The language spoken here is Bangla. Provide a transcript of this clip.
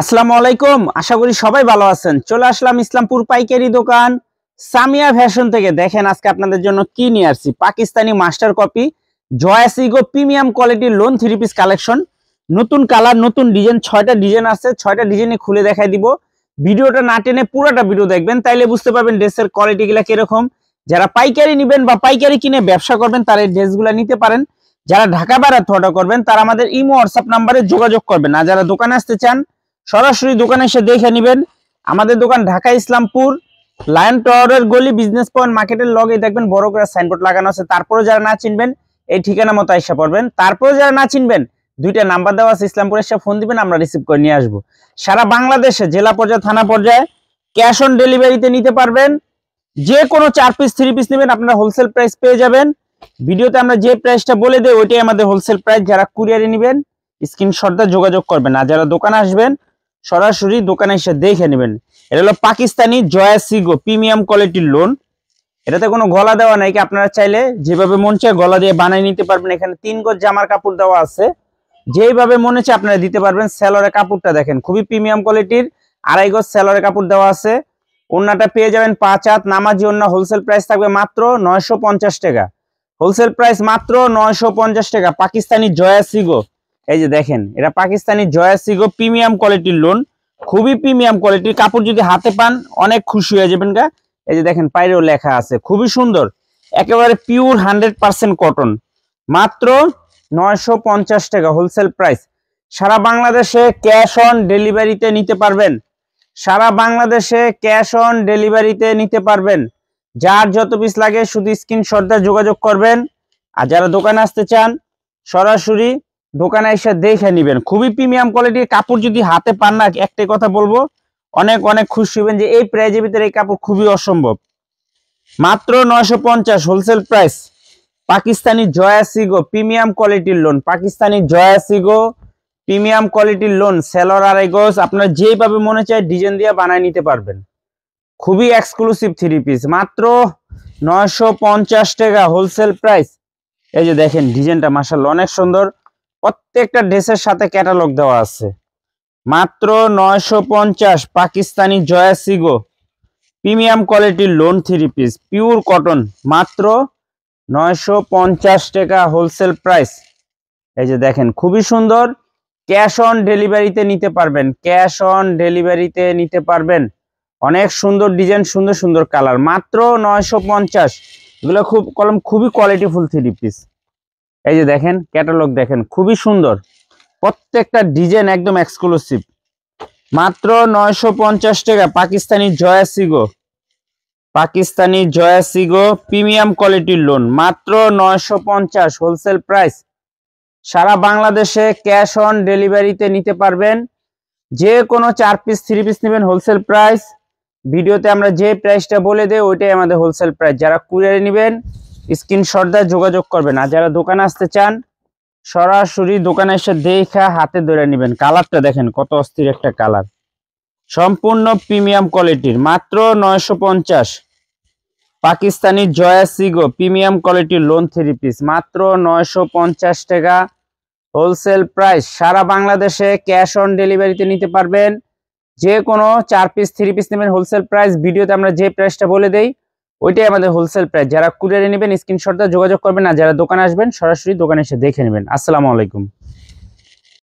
আসসালামু আলাইকুম। আশা করি সবাই ভালো আছেন। চলে আসলাম ইসলামপুর পাইকারি দোকান সামিয়া ফ্যাশন থেকে। দেখেন আজকে আপনাদের জন্য কি নিয়ে আসছি। পাকিস্তানি মাস্টার কপি জয়াসিগো প্রিমিয়াম কোয়ালিটির লোন থ্রি পিস কালেকশন। নতুন কালার, নতুন ডিজাইন, 6টা ডিজাইন আছে। 6টা ডিজাইনে খুলে দেখাই দিব। ভিডিওটা না টেনে পুরোটা ভিডিও দেখবেন, তাইলে বুঝতে পারবেন ড্রেসের কোয়ালিটিগুলো কিরকম। যারা পাইকারি নেবেন বা পাইকারি কিনে ব্যবসা করবেন তারা এই ড্রেসগুলো নিতে পারেন। যারা ঢাকা বাইরে অর্ডার করবেন তারা আমাদের ইমো হোয়াটসঅ্যাপ নাম্বারে যোগাযোগ করবেন। আর যারা দোকানে আসতে চান সরাসরি দোকানে এসে দেখে নেবেন। আমাদের দোকান ঢাকা ইসলামপুর লায়ন টাওয়ারের গলি, বিজনেস পয়েন্ট মার্কেটের লগে দেখবেন বড় করে সাইনবোর্ড লাগানো আছে। তারপরে যারা না চিনবেন এই ঠিকানা মতো এসে পড়বেন। তারপরে যারা না চিনবেন দুইটা নাম্বার দেওয়া আছে, ইসলামপুরে এসে ফোন দিবেন, আমরা রিসিভ করে নিয়ে আসবো। সারা বাংলাদেশে জেলা পর্যায়ে, থানা পর্যায়ে ক্যাশ অন ডেলিভারিতে নিতে পারবেন। যে কোনো 4 পিস 3 পিস নেবেন আপনারা হোলসেল প্রাইস পেয়ে যাবেন। ভিডিওতে আমরা যে প্রাইসটা বলে দেই ওইটাই আমাদের হোলসেল প্রাইস। যারা কুরিয়ারে নেবেন স্ক্রিনশট দিয়ে যোগাযোগ করবেন। আর যারা দোকানে আসবেন সরাসরি দোকানে এসে দেখে নেবেন। এটা হলো পাকিস্তানি জয়াসিগো প্রিমিয়াম কোয়ালিটির লোন। এটাতে কোনো গলা দেওয়া নাই, কি আপনারা চাইলে যেভাবে মন চায় গলা দিয়ে বানিয়ে নিতে পারবেন। এখানে 3 গজ জামার কাপড় দেওয়া আছে, যেইভাবে মনে চায় আপনারা দিতে পারবেন। সেলরের কাপড়টা দেখেন খুবই প্রিমিয়াম কোয়ালিটির, 2.5 গজ সেলরের কাপড় দেওয়া আছে। ওন্নাটা পেয়ে যাবেন 5 হাত নামাজি ওন্না। হোলসেল প্রাইস থাকবে মাত্র 950 টাকা। হোলসেল প্রাইস মাত্র 950 টাকা। পাকিস্তানি জয়াসিগো, এই যে দেখেন এটা পাকিস্তানি জয়াসিগো প্রিমিয়াম কোয়ালিটির লোন, খুবই প্রিমিয়াম কোয়ালিটির কাপড়। যদি হাতে পান অনেক খুশি হয়ে যাবেন গা। এই যে দেখেন পাইরেও লেখা আছে, খুবই সুন্দর, একেবারে পিওর 100% কটন। মাত্র 950 টাকা হোলসেল প্রাইস। সারা বাংলাদেশে ক্যাশ অন ডেলিভারিতে নিতে পারবেন। সারা বাংলাদেশে ক্যাশ অন ডেলিভারিতে নিতে পারবেন। যার যত পিস লাগে শুধু স্ক্রিনশট দিয়ে যোগাযোগ করবেন। আর যারা দোকানে আসতে চান সরাসরি দোকানে এসে দেখে নেবেন। খুবই প্রিমিয়াম কোয়ালিটির কাপড়। যদি হাতে পান না, একটাই কথা বলবো, অনেক অনেক খুশি হবেন যে এই প্রাইজের ভিতরে এই কাপড় খুবই অসম্ভব। মাত্র 950 হোলসেল প্রাইস। পাকিস্তানি জয়াসিগো প্রিমিয়াম কোয়ালিটির লোন। পাকিস্তানি জয়াসিগো প্রিমিয়াম কোয়ালিটির লোন, সেলর 2.5 গজ। আপনার যেইভাবে মনে চায় ডিজাইন দিয়ে বানায় নিতে পারবেন। খুবই এক্সক্লুসিভ 3 পিস, মাত্র 950 টাকা হোলসেল প্রাইস। এই যে দেখেন ডিজাইনটা মাশাআল্লাহ অনেক সুন্দর। প্রত্যেকটা ড্রেসের সাথে ক্যাটালগ দেওয়া আছে। মাত্র 950 পাকিস্তানি জয়াসিগো প্রিমিয়াম কোয়ালিটির লোন 3 পিস পিওর কটন, মাত্র 950 টাকা হোলসেল প্রাইস। এই যে দেখেন খুবই সুন্দর। ক্যাশ অন ডেলিভারিতে নিতে পারবেন। ক্যাশ অন ডেলিভারিতে নিতে পারবেন। অনেক সুন্দর ডিজাইন, সুন্দর সুন্দর কালার, মাত্র 950। এগুলো খুবই কোয়ালিটিফুল 3 পিস। এই যে দেখেন ক্যাটালগ দেখেন খুবই সুন্দর, প্রত্যেকটা ডিজাইন একদম এক্সক্লুসিভ। মাত্র 950 টাকা পাকিস্তানি জয়াসিগো। পাকিস্তানি জয়াসিগো প্রিমিয়াম কোয়ালিটির লোন, মাত্র 950 হোলসেল প্রাইস। সারা বাংলাদেশে ক্যাশ অন ডেলিভারিতে নিতে পারবেন। যে কোনো 4 পিস 3 পিস নেবেন হোলসেল প্রাইস। ভিডিওতে আমরা যে প্রাইসটা বলে দেই ওইটাই আমাদের হোলসেল প্রাইস। যারা কুরিয়ারে নেবেন স্ক্রিনশট দিয়ে যোগাযোগ করবেন। আর যারা দোকানে আসতে চান সরাসরি দোকানে এসে দেখা হাতে ধরে নেবেন। কালারটা দেখেন কত অস্থির একটা কালার, সম্পূর্ণ প্রিমিয়াম কোয়ালিটির, মাত্র 950। পাকিস্তানি জয়াসিগো প্রিমিয়াম কোয়ালিটির লোন 3 পিস, মাত্র 950 টাকা হোলসেল প্রাইস। সারা বাংলাদেশে ক্যাশ অন ডেলিভারিতে নিতে পারবেন। যে কোনো 4 পিস 3 পিস নেবেন হোলসেল প্রাইস। ভিডিওতে আমরা যে প্রাইসটা বলে দেই ওইটাই আমাদের হোলসেল প্রাইস। যারা কুরিয়ারে নেবেন স্ক্রিনশট দিয়ে যোগাযোগ করবেন। আর যারা দোকানে আসবেন সরাসরি দোকানে এসে দেখে নেবেন। আসসালামু আলাইকুম।